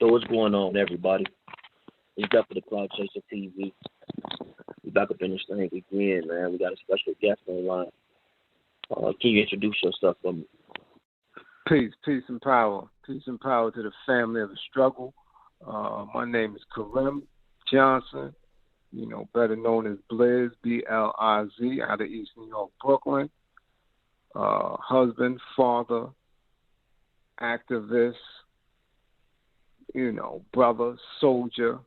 So what's going on, everybody? It's Death for the Cloud Chaser TV. We back up in this thing again, man. We got a special guest online. Can you introduce yourself for me? Peace and power. Peace and power to the family of the struggle. My name is Karim Johnson, better known as Blizz, B-L-I-Z, out of East New York, Brooklyn. Husband, father, activist, brother, soldier,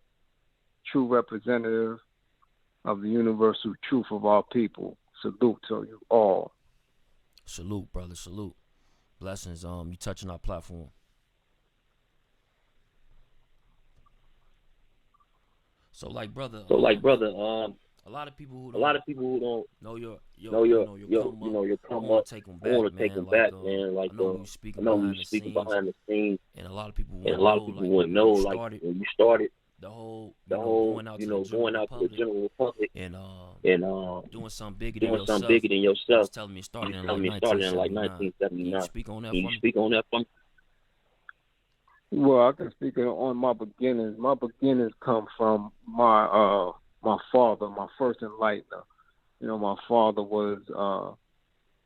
true representative of the universal truth of our people. Salute to you all. Salute, brother, salute. Blessings. You touching our platform. So like brother, a lot of people who don't know your come up. I want to take them back, man. Like, I know you speaking behind the scenes, and a lot of people want to know, like when you started the whole going out to the general public and doing something bigger than yourself. You was telling me starting in like 1979. Can you speak on that Can for you me? speak on that for me? Well, I can speak on my beginnings. My beginnings come from my father, my first enlightener. My father was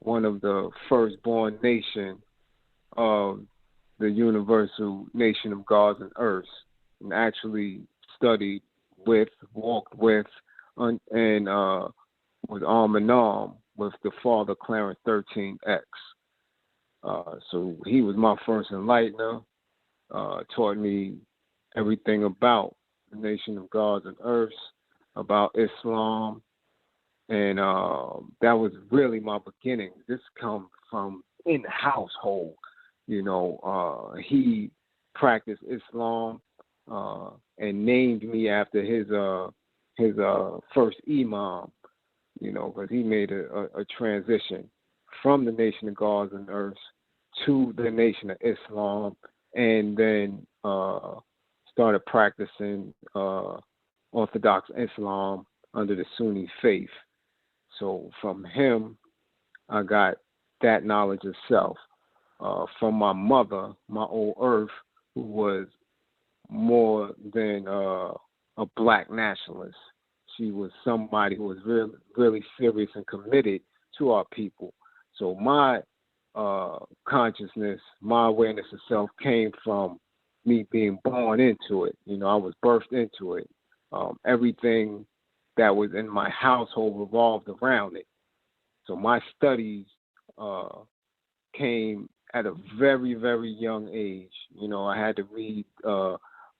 one of the firstborn nation of the universal nation of gods and earths, and actually studied with, walked with, and was arm in arm with the father, Clarence 13X. So he was my first enlightener. Taught me everything about the nation of gods and earths, about Islam, and that was really my beginning. This comes from in the household. He practiced Islam and named me after his first imam. Because he made a transition from the nation of gods and earths to the nation of Islam, and then started practicing Orthodox Islam under the Sunni faith. So from him, I got that knowledge of self. From my mother, my old earth, who was more than a black nationalist. She was somebody who was really, really serious and committed to our people. So my consciousness, my awareness of self came from me being born into it. I was birthed into it. Everything that was in my household revolved around it. So my studies came at a very, very young age. I had to read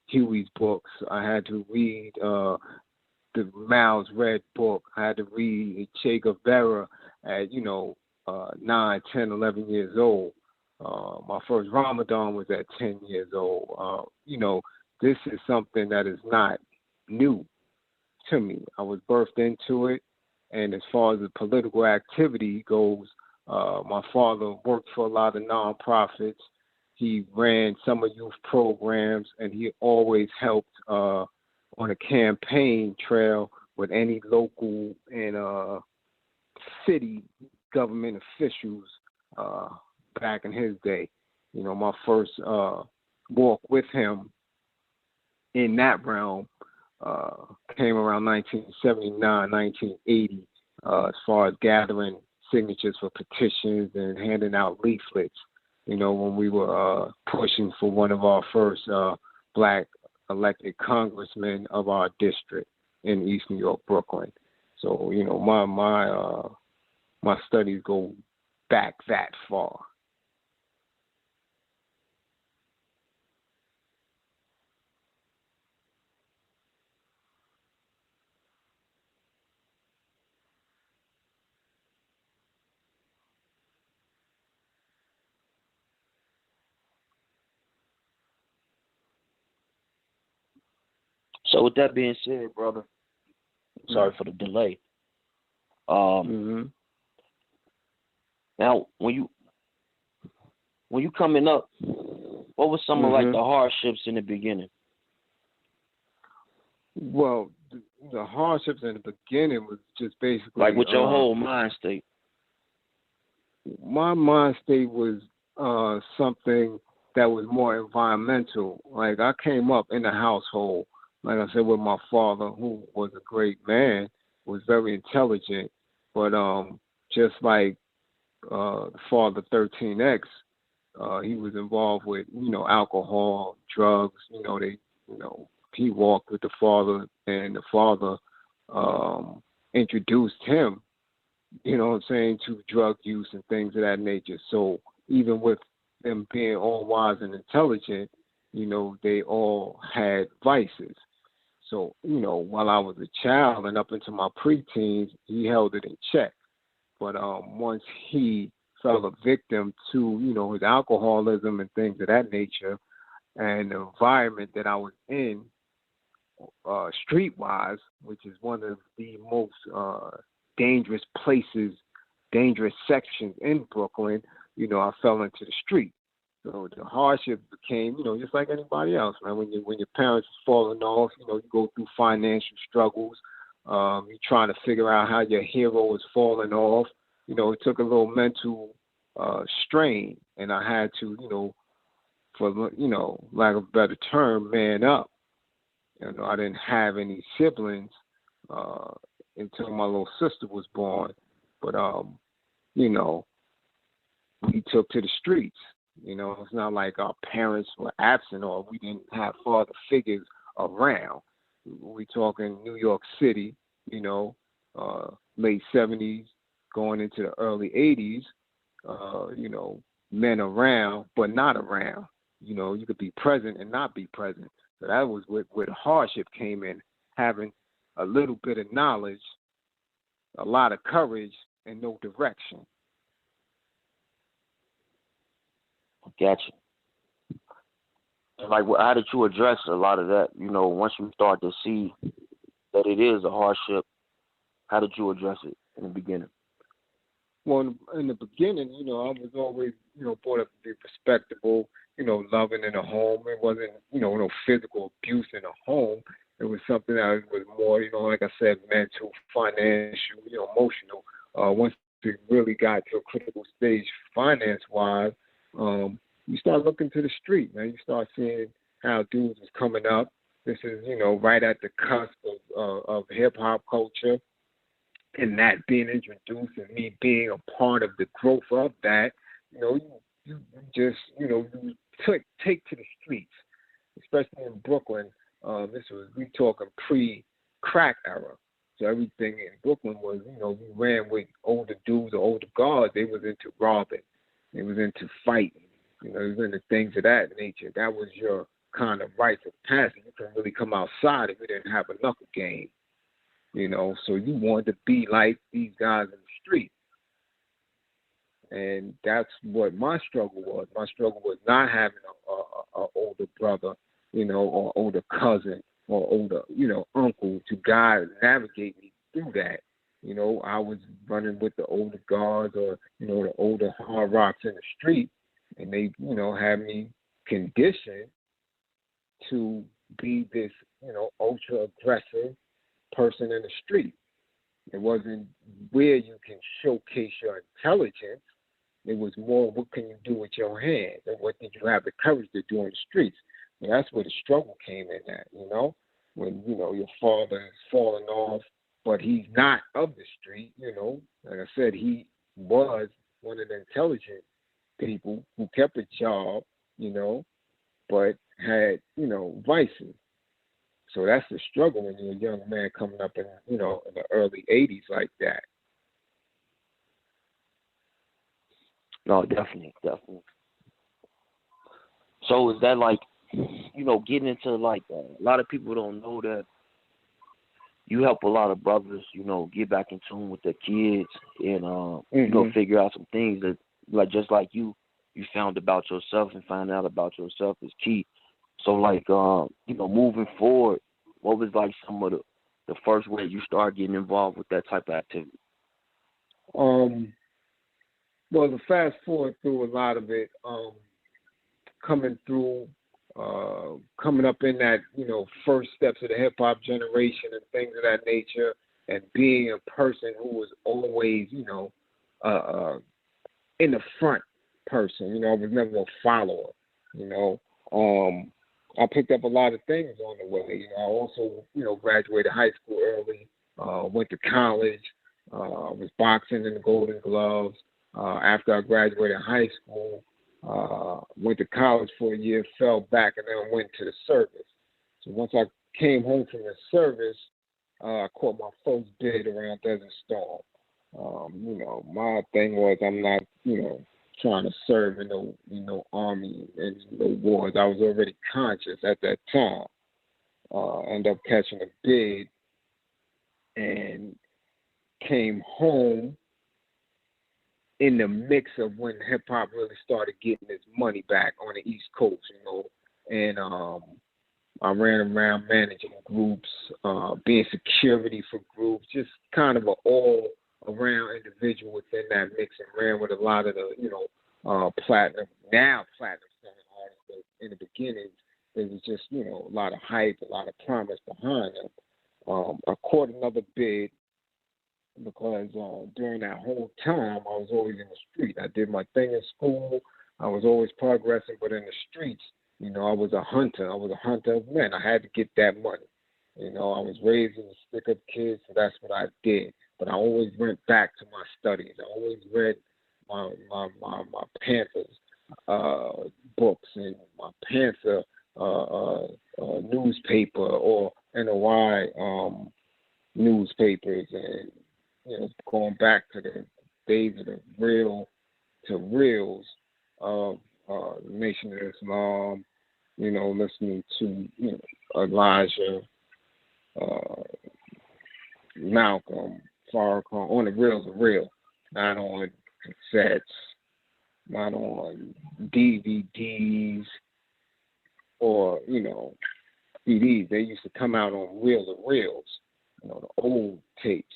Huey's books. I had to read the Miles Red book. I had to read Che Guevara at, 9, 10, 11 years old. My first Ramadan was at 10 years old. This is something that is not new to me. I was birthed into it. And as far as the political activity goes, my father worked for a lot of nonprofits. He ran summer youth programs, and he always helped on a campaign trail with any local and city government officials back in his day. My first walk with him in that realm came around 1979, 1980, as far as gathering signatures for petitions and handing out leaflets, when we were pushing for one of our first black elected congressmen of our district in East New York, Brooklyn. So, my studies go back that far. So with that being said, brother, sorry for the delay. Now, when you coming up, what was some of like the hardships in the beginning? Well, the hardships in the beginning was just basically like with your whole mind state. My mind state was something that was more environmental. Like, I came up in a household, like I said, with my father, who was a great man, was very intelligent, but just like the father 13X, he was involved with, alcohol, drugs. He walked with the father, and the father introduced him, to drug use and things of that nature. So even with them being all wise and intelligent, they all had vices. So, while I was a child and up into my preteens, he held it in check. But once he fell a victim to, his alcoholism and things of that nature, and the environment that I was in, streetwise, which is one of the most dangerous places, dangerous sections in Brooklyn, I fell into the street. So the hardship became, just like anybody else, man. When your parents is falling off, you go through financial struggles. You're trying to figure out how your hero is falling off. It took a little mental strain, and I had to, for lack of a better term, man up. I didn't have any siblings until my little sister was born, but we took to the streets. It's not like our parents were absent or we didn't have father figures around. We talking New York City, late 70s, going into the early 80s, men around but not around. You could be present and not be present. So that was where the hardship came in, having a little bit of knowledge, a lot of courage, and no direction. Gotcha. Like, how did you address a lot of that? Once you start to see that it is a hardship, how did you address it in the beginning? Well, in the beginning, I was always, brought up to be respectable, loving in a home. It wasn't, no physical abuse in a home. It was something that was more, like I said, mental, financial, emotional. Once it really got to a critical stage finance-wise, you start looking to the street, man. You start seeing how dudes is coming up. This is, right at the cusp of hip-hop culture, and that being introduced and me being a part of the growth of that. You just, you take to the streets, especially in Brooklyn. We talking pre-crack era. So everything in Brooklyn was, we ran with older dudes or older guards. They was into robbing. They was into fighting. It was into things of that nature. That was your kind of rites of passage. You couldn't really come outside if you didn't have a knuckle game. So you wanted to be like these guys in the street. And that's what my struggle was. My struggle was not having a older brother, or older cousin or older, uncle to guide and navigate me through that. I was running with the older guards or, the older hard rocks in the street, and they, had me conditioned to be this, ultra aggressive person in the street. It wasn't where you can showcase your intelligence. It was more, what can you do with your hands, and what did you have the courage to do in the streets? And that's where the struggle came in at, when, your father is falling off, but he's not of the street, Like I said, he was one of the intelligent people who kept a job, but had, vices. So that's the struggle when you're a young man coming up in, in the early 80s like that. No, definitely. So is that like, getting into like, a lot of people don't know that you help a lot of brothers, get back in tune with their kids and, figure out some things that, like, just like you found about yourself and find out about yourself is key. So like, moving forward, what was like some of the first way you started getting involved with that type of activity? Well, to fast forward through a lot of it, coming up in that, first steps of the hip-hop generation and things of that nature, and being a person who was always, in the front person. I was never a follower. You know, I picked up a lot of things on the way. You know, I also, graduated high school early, went to college, was boxing in the Golden Gloves. After I graduated high school, went to college for a year, fell back, and then went to the service. So once I came home from the service, I caught my first bid around Desert Storm. My thing was I'm not, trying to serve in no army and no wars. I was already conscious at that time. Ended up catching a bid and came home in the mix of when hip hop really started getting its money back on the East Coast, and I ran around managing groups, being security for groups, just kind of an all-around individual within that mix, and ran with a lot of the, platinum selling artists. But in the beginning, it was just, a lot of hype, a lot of promise behind them. I caught another bid because during that whole time, I was always in the street. I did my thing in school. I was always progressing, but in the streets, I was a hunter. I was a hunter of men. I had to get that money. I was raised as a stick-up kid, so that's what I did. But I always went back to my studies. I always read my Panthers books and my Panther newspaper or NOI newspapers, and going back to the days of the reels of Nation of Islam, listening to Elijah, Malcolm, Farrakhan, on the reels of real, not on cassettes, not on DVDs or CDs. They used to come out on reels of reels, the old tapes.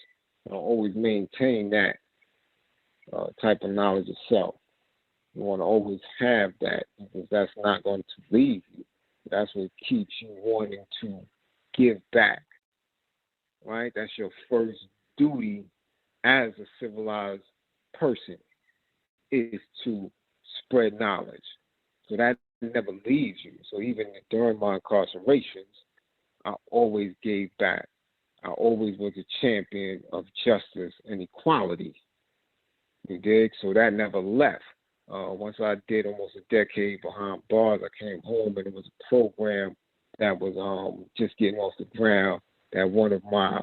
Always maintain that type of knowledge itself. You want to always have that, because that's not going to leave you. That's what keeps you wanting to give back, right? That's your first duty as a civilized person, is to spread knowledge. So that never leaves you. So even during my incarcerations, I always gave back. I always was a champion of justice and equality. You dig? So that never left. Once I did almost a decade behind bars, I came home, and it was a program that was just getting off the ground that one of my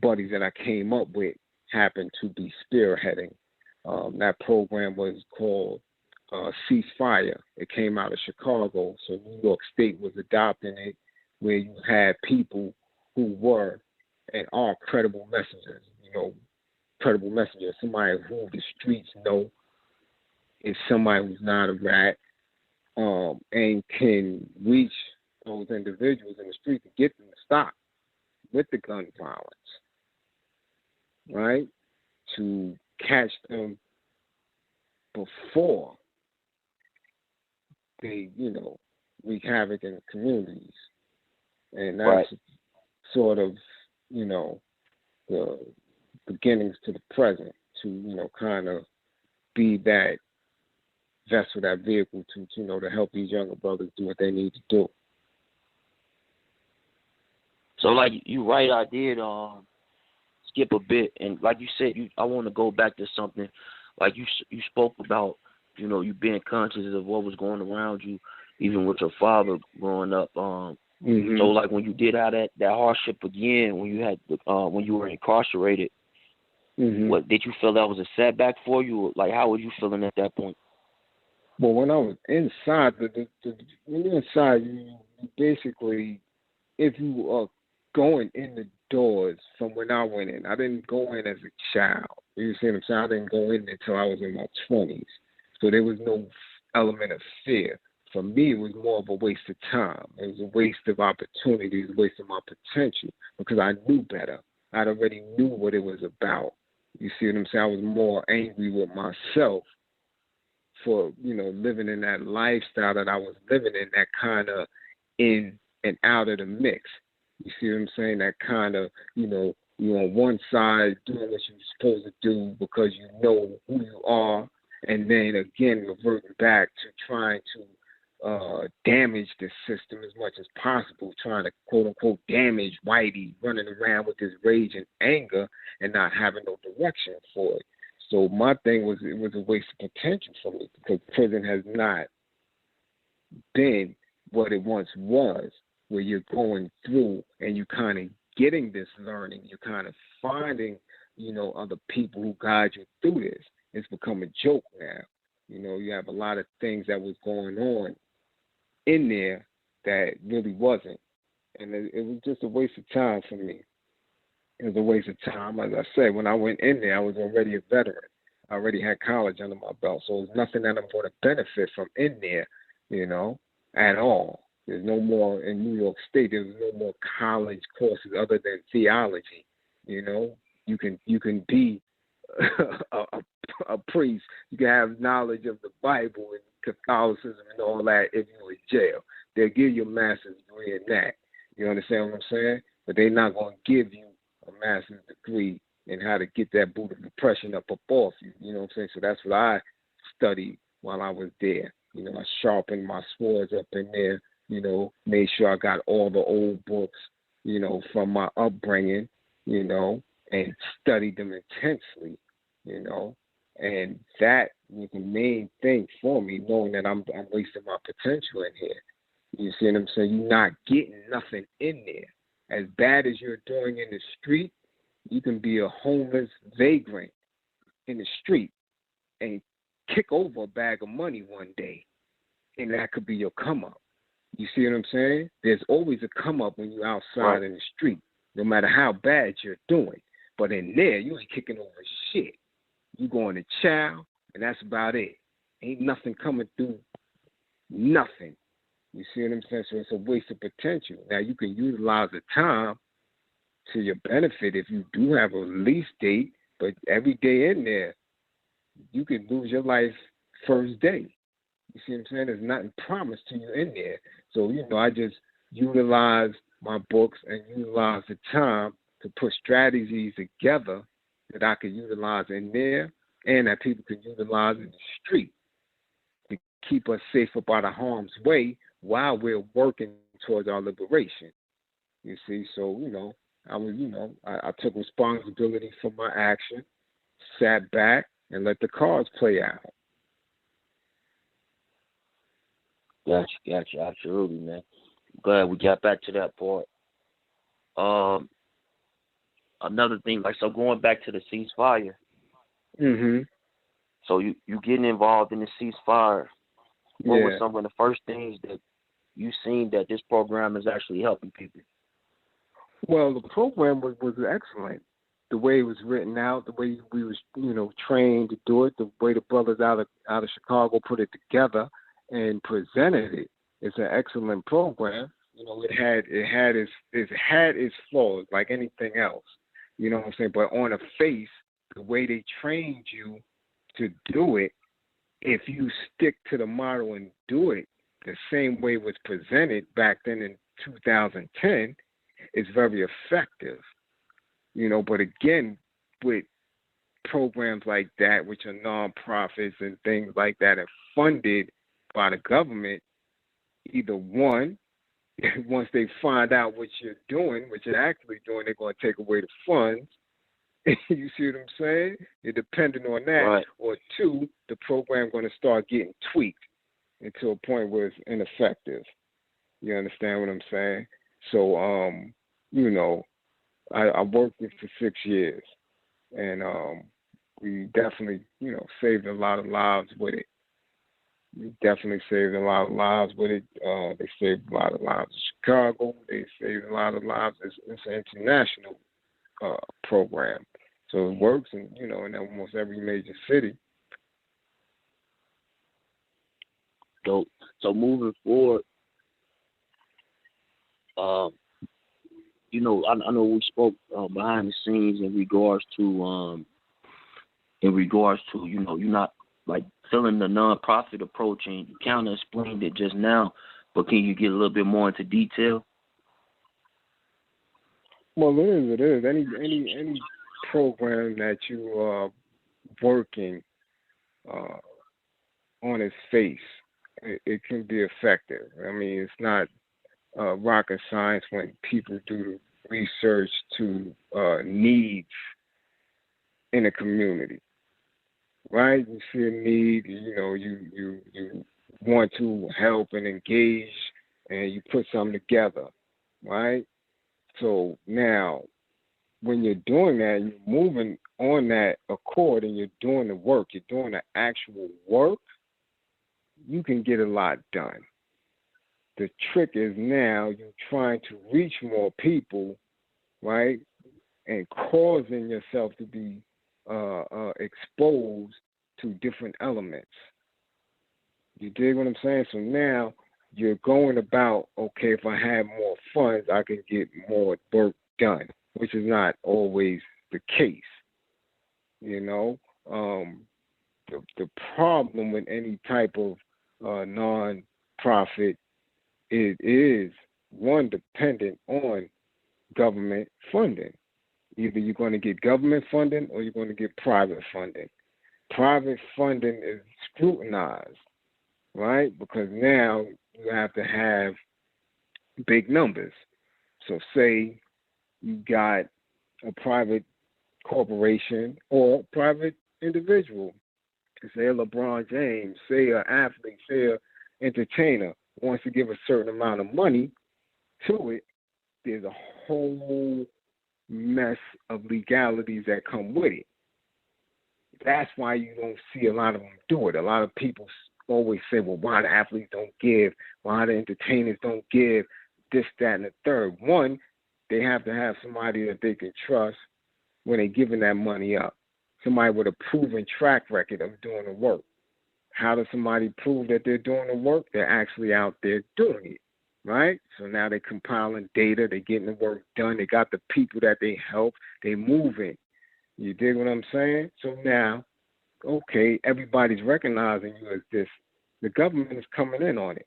buddies that I came up with happened to be spearheading. That program was called Ceasefire. It came out of Chicago, so New York State was adopting it, where you had people who were and are credible messengers, somebody who the streets know is somebody who's not a rat, and can reach those individuals in the street to get them to stop with the gun violence, right? To catch them before they, wreak havoc in the communities. And that's right. Sort of, the beginnings to the present, to, kind of be that vessel, that vehicle to to help these younger brothers do what they need to do. So, like you right, I did skip a bit, and like you said, I want to go back to something. Like you spoke about, you being conscious of what was going around you, even with your father growing up. Mm-hmm. So, like when you did have that hardship again, when you had when you were incarcerated, mm-hmm. What did you feel that was a setback for you? Like, how were you feeling at that point? Well, when I was inside, when you're inside, you basically, if you are going in the doors from when I went in, I didn't go in as a child. You see what I'm saying? I didn't go in until I was in my 20s. So there was no element of fear. For me, it was more of a waste of time. It was a waste of opportunity. It was a waste of my potential, because I knew better. I already knew what it was about. You see what I'm saying? I was more angry with myself for, living in that lifestyle that I was living in, that kind of in and out of the mix. You see what I'm saying? That kind of, you're on one side doing what you're supposed to do because you know who you are, and then again reverting back to trying to damage the system as much as possible, trying to quote unquote damage Whitey, running around with his rage and anger and not having no direction for it. So my thing was, it was a waste of potential for me, because prison has not been what it once was, where you're going through and you kind of getting this learning, you're kind of finding, other people who guide you through this. It's become a joke now. You have a lot of things that was going on in there that really wasn't. And it was just a waste of time for me. It was a waste of time. As I said, when I went in there, I was already a veteran. I already had college under my belt. So there's nothing that I'm going to benefit from in there, at all. There's no more, in New York State, there's no more college courses other than theology. You can be a priest. You can have knowledge of the Bible and Catholicism and all that if you're in jail. They'll give you a master's degree in that. You understand what I'm saying? But they're not going to give you a master's degree in how to get that boot of depression up off you. You know what I'm saying? So that's what I studied while I was there. I sharpened my swords up in there, made sure I got all the old books, from my upbringing, and studied them intensely, and that was the main thing for me, knowing that I'm wasting my potential in here. You see what I'm saying? You're not getting nothing in there. As bad as you're doing in the street, you can be a homeless vagrant in the street and kick over a bag of money one day, and that could be your come up. You see what I'm saying? There's always a come up when you're outside in the street, no matter how bad you're doing. But in there, you ain't kicking over shit. You going to chow, and that's about it. Ain't nothing coming through. Nothing. You see what I'm saying? So it's a waste of potential. Now, you can utilize the time to your benefit if you do have a release date, but every day in there, you could lose your life first day. You see what I'm saying? There's nothing promised to you in there. So, I just utilize my books and utilize the time to put strategies together that I could utilize in there and that people could utilize in the street to keep us safe up out of harm's way while we're working towards our liberation. You see, so, I was, I took responsibility for my action, sat back, and let the cards play out. Gotcha, absolutely, man. Glad we got back to that part. Another thing, so going back to the ceasefire. Mm-hmm. So you getting involved in the ceasefire. What were some of the first things that you seen that this program is actually helping people? Well, the program was excellent. The way it was written out, the way we was, trained to do it, the way the brothers out of Chicago put it together and presented it. It's an excellent program. It had its flaws like anything else. You know what I'm saying? But on the face, the way they trained you to do it, if you stick to the model and do it the same way it was presented back then in 2010, it's very effective. But again, with programs like that, which are nonprofits and things like that, and funded by the government, either one, once they find out what you're doing, what you're actually doing, they're going to take away the funds. You see what I'm saying? You're dependent on that. Right. Or two, the program going to start getting tweaked into a point where it's ineffective. You understand what I'm saying? So, I worked it for 6 years, and we definitely, saved a lot of lives with it. We definitely saved a lot of lives with it. They saved a lot of lives in Chicago. They saved a lot of lives. It's an international program, so it works in almost every major city. So moving forward, I know we spoke behind the scenes in regards to you're not like feeling the nonprofit approach, and you kind of explained it just now, but can you get a little bit more into detail? Well, it is. Any program that you are working on its face it can be effective. I mean, it's not rocket science when people do research to needs in a community, right? You see a need, you want to help and engage, and you put something together, right? So now, when you're doing that, you're moving on that accord, and you're doing the work, you're doing the actual work, you can get a lot done. The trick is now you're trying to reach more people, right, and causing yourself to be exposed to different elements. You dig what I'm saying? So now you're going about, okay, if I have more funds, I can get more work done, which is not always the case. The problem with any type of non-profit, it is, one, dependent on government funding. Either you're going to get government funding or you're going to get private funding. Private funding is scrutinized, right? Because now you have to have big numbers. So say you got a private corporation or a private individual, say a LeBron James, say an athlete, say an entertainer wants to give a certain amount of money to it, there's a whole mess of legalities that come with it. That's why you don't see a lot of them do it. A lot of people always say, well, why the athletes don't give, why the entertainers don't give, this, that, and the third. One, they have to have somebody that they can trust when they're giving that money up. Somebody with a proven track record of doing the work. How does somebody prove that they're doing the work? They're actually out there doing it, right? So now they're compiling data, they're getting the work done, they got the people that they help, they moving. You dig what I'm saying? So now, okay, everybody's recognizing you as this. The government is coming in on it,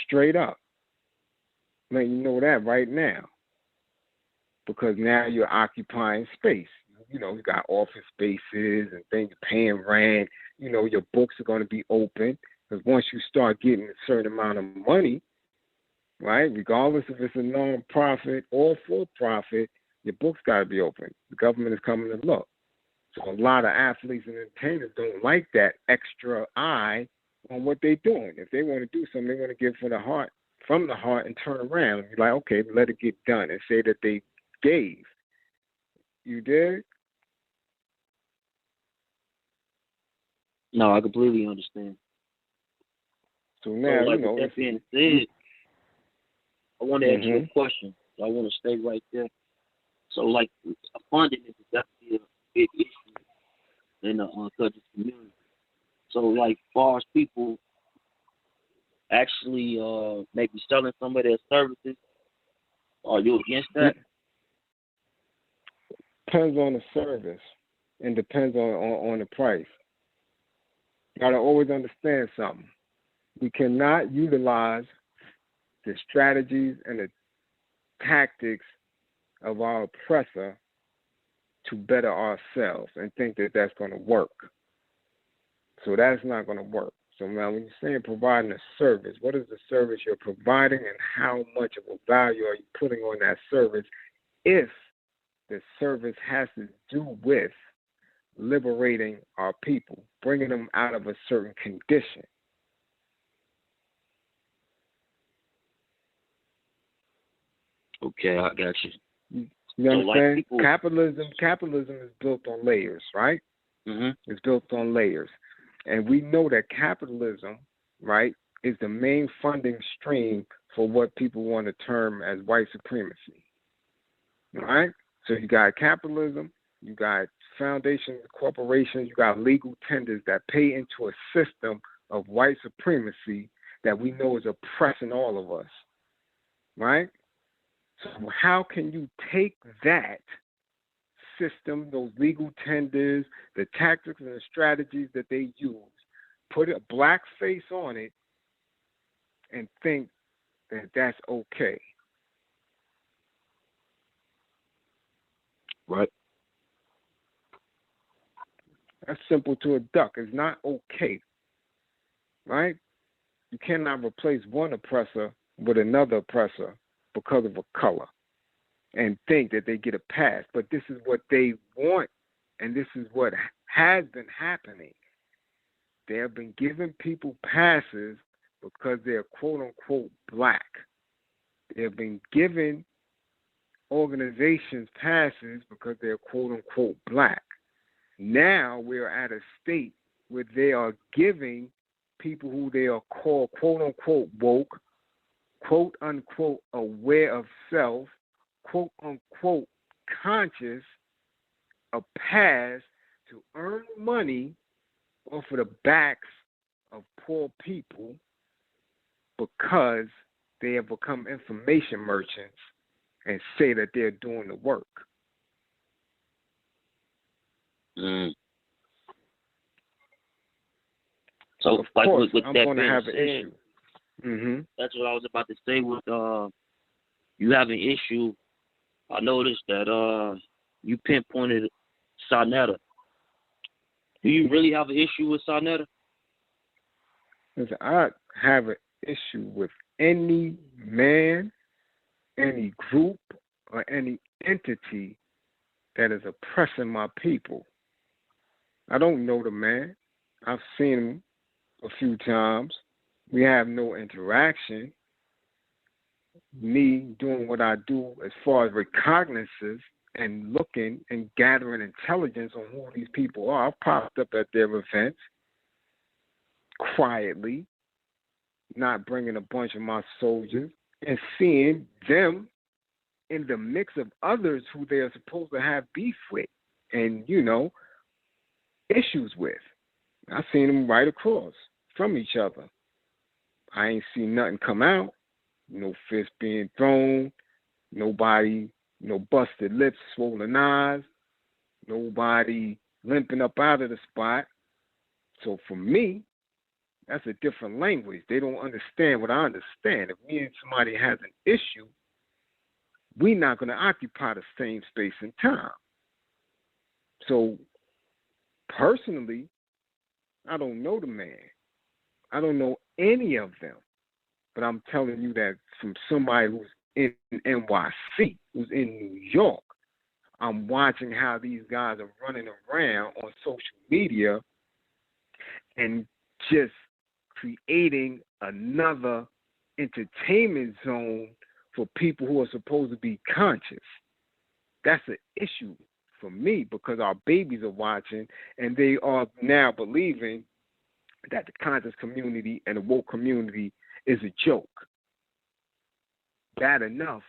straight up. Letting you know that right now. Because now you're occupying space. You got office spaces and things, paying rent. Your books are going to be open. Because once you start getting a certain amount of money, right, regardless if it's a non-profit or for-profit, your books got to be open. The government is coming to look. So a lot of athletes and entertainers don't like that extra eye on what they're doing. If they want to do something, they want to give from the heart and turn around and be like, okay, let it get done, and say that they gave. You did? No, I completely understand. So now, with that being said, I want to ask you a question. I want to stay right there. So, funding is definitely a big issue in the country's community. So, far as people actually maybe selling some of their services, are you against that? Depends on the service and depends on the price. You got to always understand something. We cannot utilize the strategies and the tactics of our oppressor to better ourselves and think that that's going to work. So that's not going to work. So now when you're saying providing a service, what is the service you're providing and how much of a value are you putting on that service if the service has to do with liberating our people, bringing them out of a certain condition? Okay, I got you. You understand? Capitalism is built on layers, right? Mm-hmm. It's built on layers. And we know that capitalism, right, is the main funding stream for what people want to term as white supremacy. All right? So you got capitalism, you got foundations, corporations, you got legal tenders that pay into a system of white supremacy that we know is oppressing all of us. Right? So how can you take that system, those legal tenders, the tactics and the strategies that they use, put a black face on it, and think that that's okay? Right. That's simple to a duck. It's not okay. Right? You cannot replace one oppressor with another oppressor because of a color and think that they get a pass. But this is what they want, and this is what has been happening. They have been giving people passes because they're quote-unquote black. They have been giving organizations passes because they're quote-unquote black. Now we're at a state where they are giving people who they are called quote-unquote woke, quote-unquote aware of self, quote-unquote conscious, a pass to earn money off of the backs of poor people because they have become information merchants and say that they're doing the work. So, of like course, with I'm that going to have said, an issue. That's what I was about to say. With you have an issue. I noticed that you pinpointed Sonetta. Do you really have an issue with Sonetta? Listen, I have an issue with any man, any group, or any entity that is oppressing my people. I don't know the man. I've seen him a few times. We have no interaction. Me doing what I do as far as recognizances and looking and gathering intelligence on who these people are. I've popped up at their events quietly, not bringing a bunch of my soldiers, and seeing them in the mix of others who they are supposed to have beef with and, issues with. I've seen them right across from each other. I ain't seen nothing come out, no fist being thrown, nobody, no busted lips, swollen eyes, nobody limping up out of the spot. So for me, that's a different language. They don't understand what I understand. If me and somebody has an issue, we're not going to occupy the same space and time. So personally, I don't know the man. I don't know any of them. But I'm telling you that from somebody who's in NYC, who's in New York, I'm watching how these guys are running around on social media and just creating another entertainment zone for people who are supposed to be conscious. That's an issue for me because our babies are watching and they are now believing that the conscious community and the woke community is a joke. Bad enough,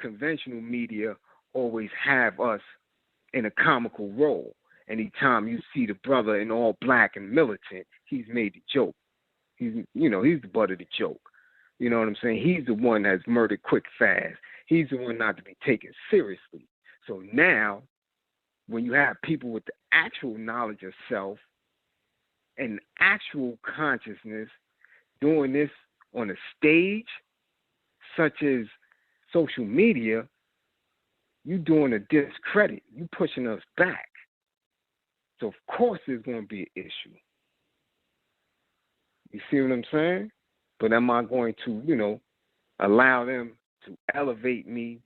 conventional media always have us in a comical role. Anytime you see the brother in all black and militant, he's made the joke. He's the butt of the joke. You know what I'm saying? He's the one that's murdered quick, fast. He's the one not to be taken seriously. So now, when you have people with the actual knowledge of self and actual consciousness doing this on a stage, such as social media, you doing a discredit. You pushing us back. So of course there's going to be an issue. You see what I'm saying? But am I going to, allow them to elevate me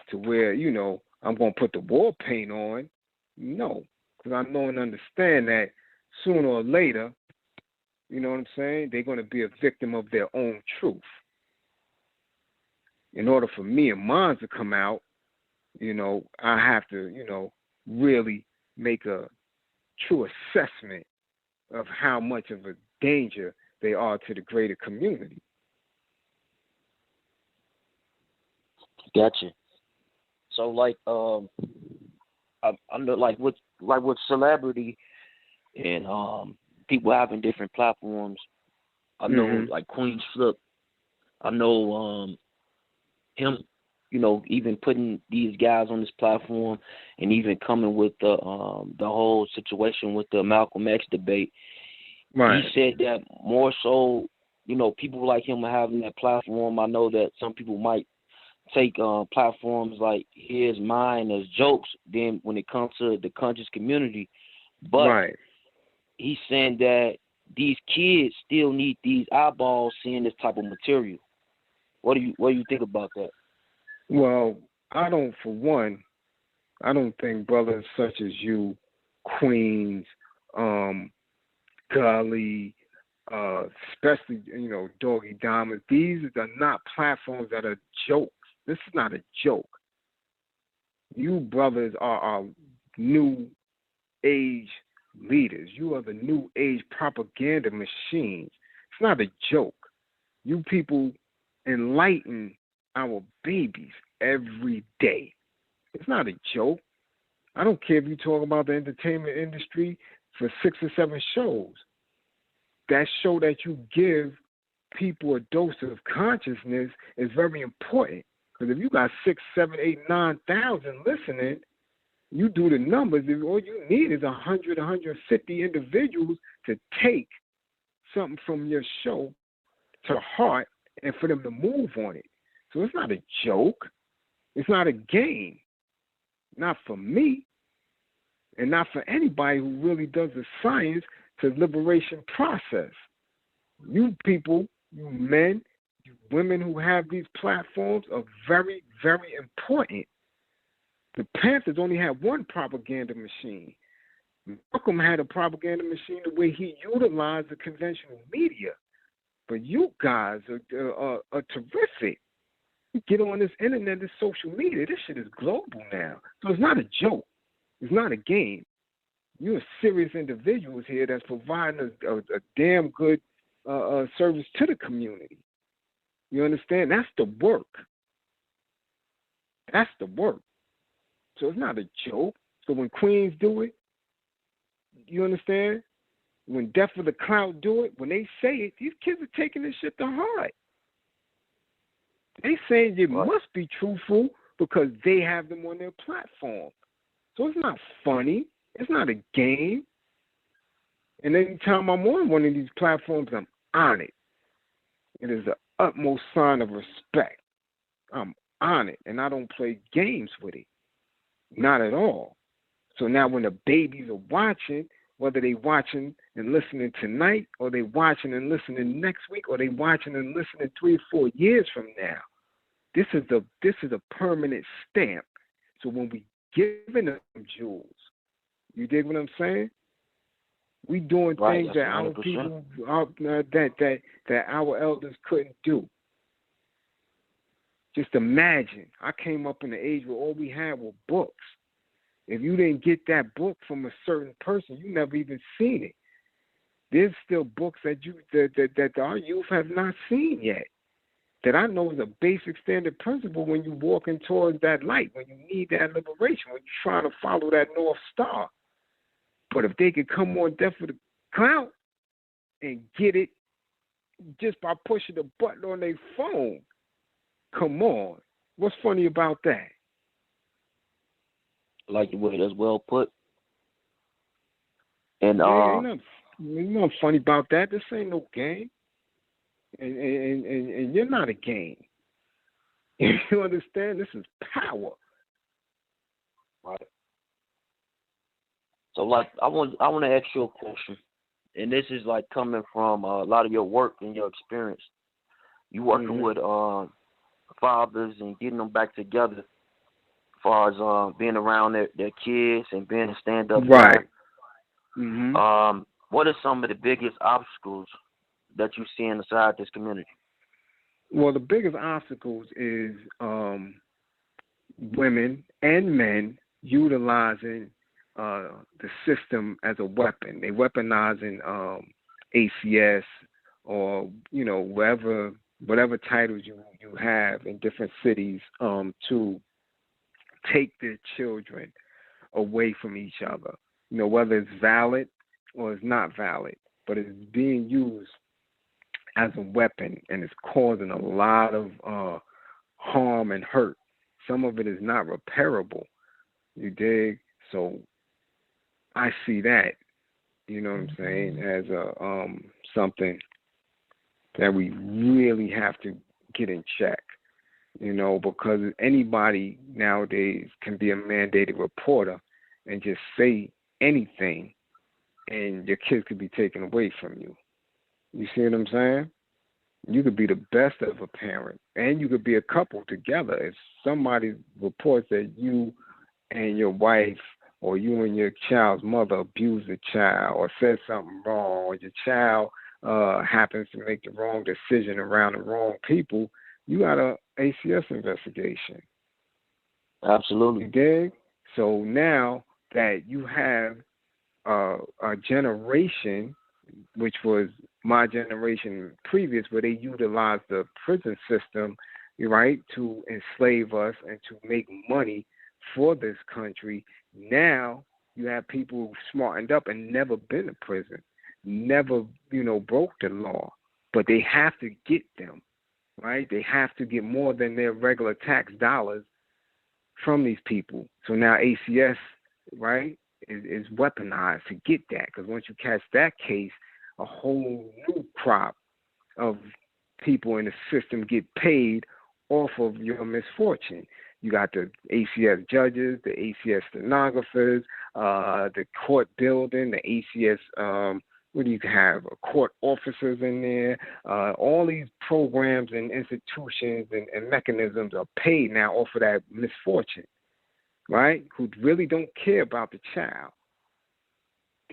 to where, I'm going to put the war paint on? No, because I know and understand that sooner or later, you know what I'm saying, they're going to be a victim of their own truth. In order for me and mine to come out, I have to, really make a true assessment of how much of a danger they are to the greater community. Gotcha. So, I know, with celebrity and people having different platforms. I know, like Queenzflip. I know him. Even putting these guys on this platform, and even coming with the whole situation with the Malcolm X debate. Right. He said that more so, people like him are having that platform. I know that some people might take platforms like his, mine as jokes. Then when it comes to the conscious community, but right. He's saying that these kids still need these eyeballs seeing this type of material. What do you think about that? Well, I don't think brothers such as you, Queens, Gully, especially, Doggy Diamond, these are not platforms that are jokes. This is not a joke. You brothers are our new age leaders. You are the new age propaganda machines. It's not a joke. You people enlighten our babies every day. It's not a joke. I don't care if you talk about the entertainment industry for 6 or 7 shows. That show that you give people a dose of consciousness is very important. Because if you got 6, 7, 8, 9,000 listening, you do the numbers. All you need is 100, 150 individuals to take something from your show to heart and for them to move on it. So it's not a joke. It's not a game. Not for me, and not for anybody who really does the science to liberation process. You people, you men, you women who have these platforms are very, very important. The Panthers only had one propaganda machine. Malcolm had a propaganda machine the way he utilized the conventional media. But you guys are terrific. You get on this internet, this social media, this shit is global now. So it's not a joke. It's not a game. You're serious individuals here that's providing a damn good service to the community. You understand? That's the work. That's the work. So it's not a joke. So when Queens do it, you understand? When Death of the Cloud do it, when they say it, these kids are taking this shit to heart. They saying you must be truthful because they have them on their platform. So it's not funny. It's not a game. And anytime I'm on one of these platforms, I'm on it. It is the utmost sign of respect. I'm on it, and I don't play games with it. Not at all. So now when the babies are watching, whether they watching and listening tonight, or they watching and listening next week, or they watching and listening 3 or 4 years from now, this is a permanent stamp. So when we giving them jewels, you dig what I'm saying? We doing things that our people, that our elders couldn't do. Just imagine, I came up in the age where all we had were books. If you didn't get that book from a certain person, you never even seen it. There's still books that our youth have not seen yet. That I know is a basic standard principle when you're walking towards that light, when you need that liberation, when you're trying to follow that North Star. But if they could come on Death of the Cloud and get it just by pushing the button on their phone, come on. What's funny about that? I like the way that's well put. And ain't nothing funny about that. This ain't no game. And you're not a game. You understand? This is power. Right. So, like, I want to ask you a question, and this is like coming from a lot of your work and your experience. You working with fathers and getting them back together, as far as being around their kids and being a stand-up right. guy. What are some of the biggest obstacles that you see inside this community? Well, the biggest obstacles is women and men utilizing the system as a weapon. They weaponizing ACS or whatever titles you have in different cities to take their children away from each other. Whether it's valid or it's not valid, but it's being used as a weapon, and it's causing a lot of harm and hurt. Some of it is not repairable. You dig? So I see that, you know what I'm saying, as a something that we really have to get in check, because anybody nowadays can be a mandated reporter and just say anything and your kids could be taken away from you. You see what I'm saying? You could be the best of a parent, and you could be a couple together. If somebody reports that you and your wife or you and your child's mother abused the child or said something wrong, or your child happens to make the wrong decision around the wrong people, you got a ACS investigation. Absolutely. You dig? So now that you have a generation, which was my generation previous, where they utilized the prison system, right, to enslave us and to make money for this country. Now you have people who smartened up and never been to prison, never, broke the law, but they have to get them, right? They have to get more than their regular tax dollars from these people. So now ACS, right, is weaponized to get that, because once you catch that case, a whole new crop of people in the system get paid off of your misfortune. You got the ACS judges, the ACS stenographers, the court building, the ACS, what do you have? Court officers in there. All these programs and institutions and mechanisms are paid now off of that misfortune, right? Who really don't care about the child.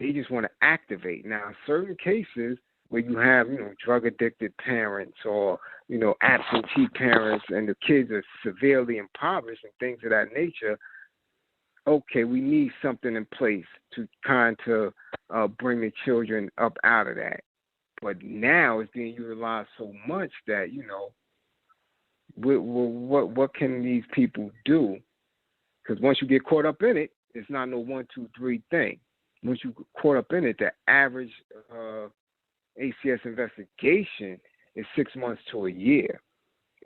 They just want to activate. Now, certain cases where you have, drug-addicted parents or, absentee parents and the kids are severely impoverished and things of that nature, okay, we need something in place to kind of bring the children up out of that. But now it's being utilized so much that, what can these people do? Because once you get caught up in it, it's not no 1, 2, 3 thing. Once you get caught up in it, the average ACS investigation is 6 months to a year.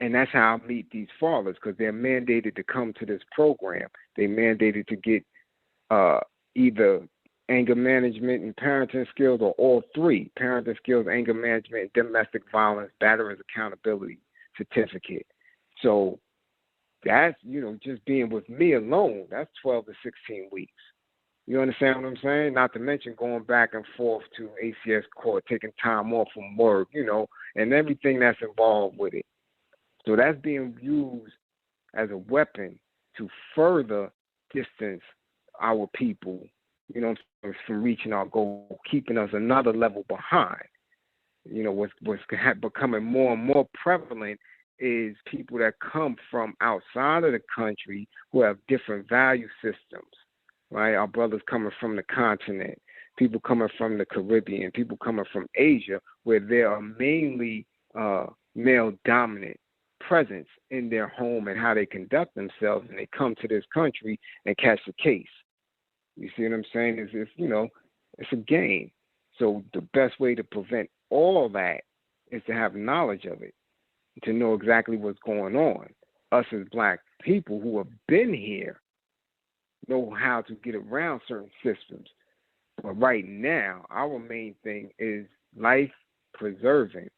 And that's how I meet these fathers, because they're mandated to come to this program. They're mandated to get either anger management and parenting skills, or all three: parenting skills, anger management, and domestic violence, batterers accountability certificate. So that's, just being with me alone, that's 12 to 16 weeks. You understand what I'm saying? Not to mention going back and forth to ACS court, taking time off from work, and everything that's involved with it. So that's being used as a weapon to further distance our people, from reaching our goal, keeping us another level behind. What's becoming more and more prevalent is people that come from outside of the country who have different value systems, right? Our brothers coming from the continent, people coming from the Caribbean, people coming from Asia, where there are mainly male-dominant presence in their home and how they conduct themselves, and they come to this country and catch the case. You see what I'm saying? It's a game. So the best way to prevent all that is to have knowledge of it, to know exactly what's going on. Us as black people who have been here know how to get around certain systems. But right now, our main thing is life preserving.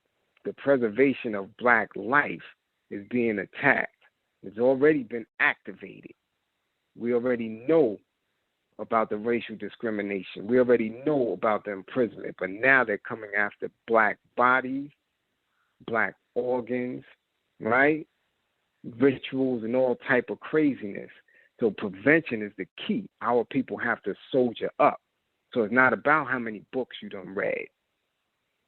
The preservation of black life is being attacked. It's already been activated. We already know about the racial discrimination. We already know about the imprisonment, but now they're coming after black bodies, black organs, right? Rituals and all type of craziness. So prevention is the key. Our people have to soldier up. So it's not about how many books you done read.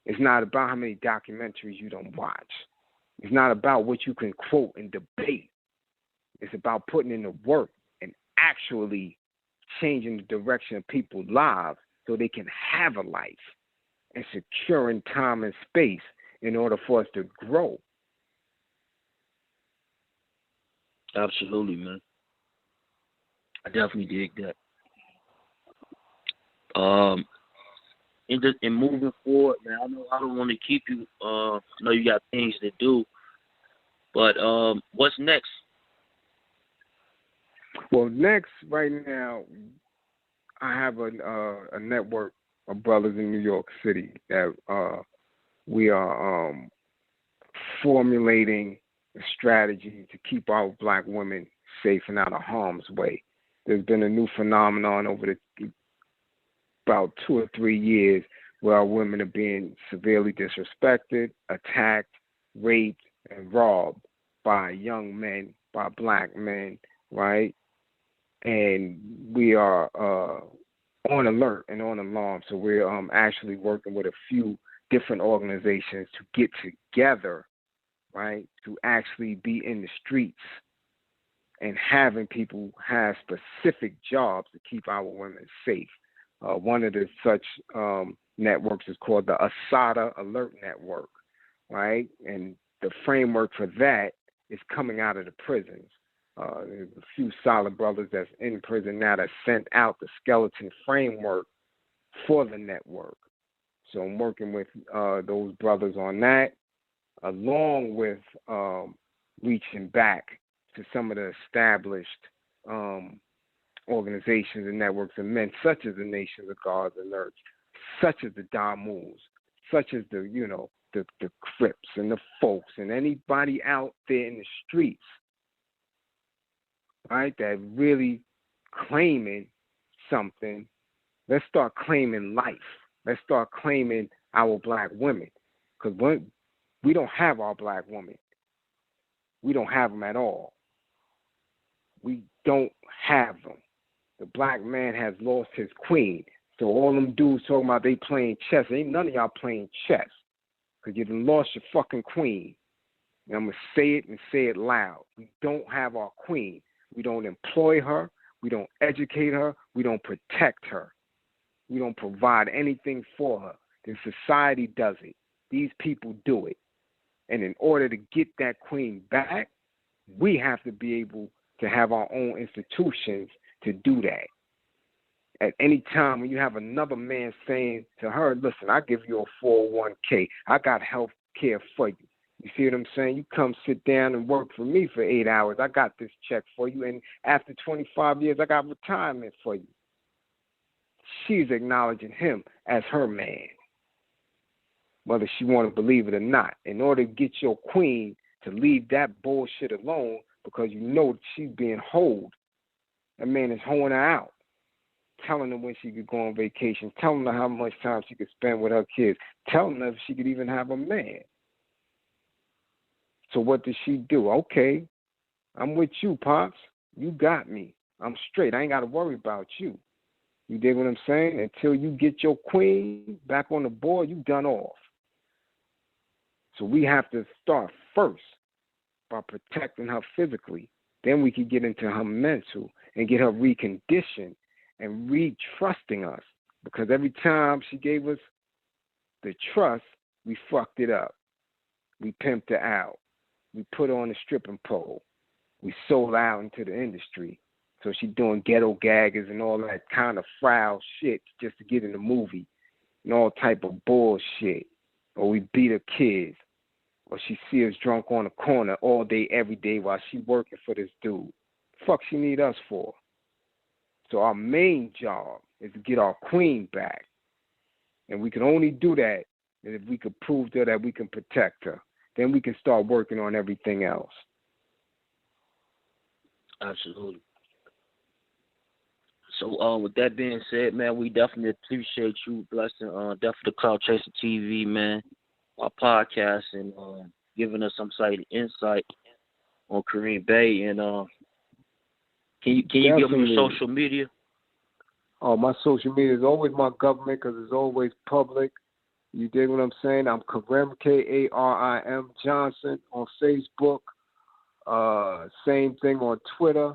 It's not about how many documentaries you done watch. It's not about what you can quote and debate. It's about putting in the work and actually changing the direction of people's lives so they can have a life, and securing time and space in order for us to grow. Absolutely, man. I definitely dig that. And moving forward, man, I know I don't want to keep you. I know you got things to do, but what's next? Well, next, right now, I have a network of brothers in New York City that we are formulating a strategy to keep our black women safe and out of harm's way. There's been a new phenomenon over about 2 or 3 years where our women are being severely disrespected, attacked, raped, and robbed by young men, by black men, right? And we are on alert and on alarm. So we're actually working with a few different organizations to get together, right, to actually be in the streets and having people have specific jobs to keep our women safe. One of the such networks is called the Asada Alert Network, right? And the framework for that is coming out of the prisons. There's a few solid brothers that's in prison now that sent out the skeleton framework for the network. So I'm working with those brothers on that, along with reaching back to some of the established organizations and networks and men, such as the Nations of Guards and Alerts, such as the Damus, such as the Crips and the folks and anybody out there in the streets, right, that really claiming something. Let's start claiming life. Let's start claiming our black women, because we don't have our black women. We don't have them at all. We don't have them. The black man has lost his queen. So all them dudes talking about they playing chess. Ain't none of y'all playing chess, because you done lost your fucking queen. And I'm going to say it and say it loud. We don't have our queen. We don't employ her. We don't educate her. We don't protect her. We don't provide anything for her. The society does it. These people do it. And in order to get that queen back, we have to be able to have our own institutions to do that. At any time when you have another man saying to her, listen, I give you a 401k. I got health care for you. You see what I'm saying? You come sit down and work for me for 8 hours. I got this check for you. And after 25 years, I got retirement for you. She's acknowledging him as her man, whether she want to believe it or not. In order to get your queen to leave that bullshit alone, because you know that she's being holed, that man is holding her out, telling her when she could go on vacation, telling her how much time she could spend with her kids, telling her if she could even have a man. So what does she do? Okay, I'm with you, Pops. You got me. I'm straight. I ain't got to worry about you. You dig what I'm saying? Until you get your queen back on the board, you done off. So we have to start first by protecting her physically. Then we can get into her mental and get her reconditioned and re-trusting us. Because every time she gave us the trust, we fucked it up. We pimped her out. We put her on the stripping pole. We sold her out into the industry. So she doing ghetto gaggers and all that kind of foul shit just to get in the movie and all type of bullshit. Or we beat her kids. Or she see us drunk on the corner all day, every day while she working for this dude. Fuck she need us for? So our main job is to get our queen back. And we can only do that if we could prove to her that we can protect her. Then we can start working on everything else. Absolutely. So with that being said, man, we definitely appreciate you blessing definitely Cloud Chaser TV, man, our podcast, and giving us some insight on Karim Bey. And can you give me your social media? Oh, my social media is always my government because it's always public. You dig what I'm saying? I'm Karim, Karim Johnson on Facebook. Same thing on Twitter.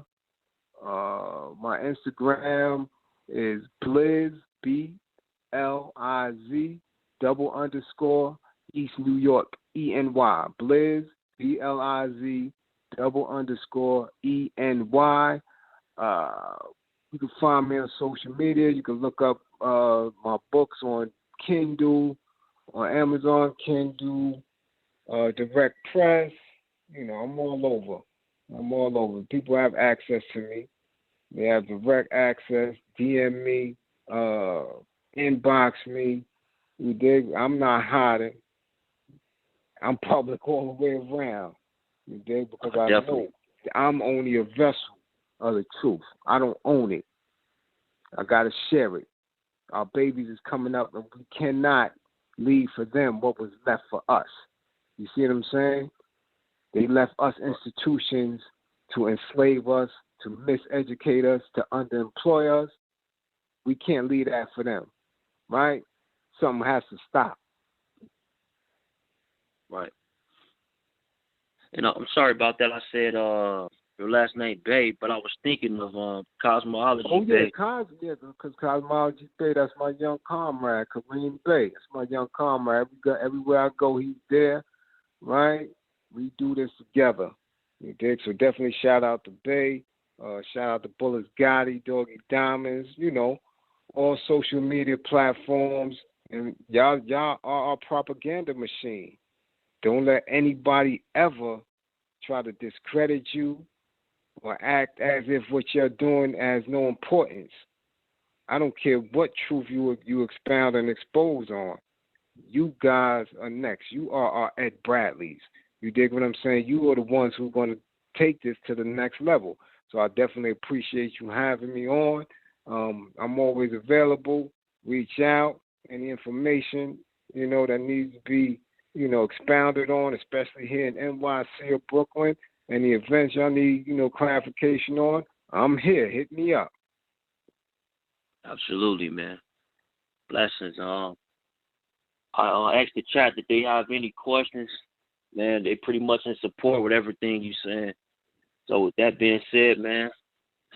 My Instagram is Blizz, B-L-I-Z, _ East New York, E-N-Y. Blizz, B-L-I-Z, _ E-N-Y. You can find me on social media. You can look up my books on Kindle, on Amazon, Kindle, Direct Press. You know, I'm all over. People have access to me. They have direct access. DM me, inbox me. You dig? I'm not hiding. I'm public all the way around. You dig? Because I know I'm only a vessel of the truth. I don't own it. I got to share it. Our babies is coming up, and we cannot leave for them what was left for us. You see what I'm saying? They left us institutions to enslave us, to miseducate us, to underemploy us. We can't leave that for them, right? Something has to stop. Right. And I'm sorry about that. I said your last name Bay, but I was thinking of Cosmology Bay. Because Cosmology Bay, that's my young comrade, Karim Bay. That's my young comrade. Everywhere I go, he's there, right? We do this together. You dig? So definitely shout out to Bay. Shout out to Bullets Gotti, Doggy Diamonds, all social media platforms. And y'all are our propaganda machine. Don't let anybody ever try to discredit you or act as if what you're doing has no importance. I don't care what truth you expound and expose on. You guys are next. You are our Ed Bradleys. You dig what I'm saying? You are the ones who are going to take this to the next level. So I definitely appreciate you having me on. I'm always available. Reach out. Any information, that needs to be, expounded on, especially here in NYC or Brooklyn. Any events y'all need, clarification on, I'm here. Hit me up. Absolutely, man. Blessings. I asked the chat that they have any questions. Man, they pretty much in support with everything you saying. So with that being said, man,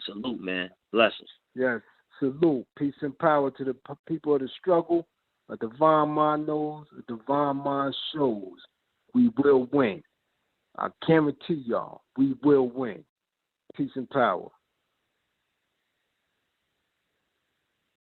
salute, man. Blessings. Yes, salute. Peace and power to the people of the struggle. A divine mind knows, a divine mind shows. We will win. I guarantee y'all, we will win. Peace and power.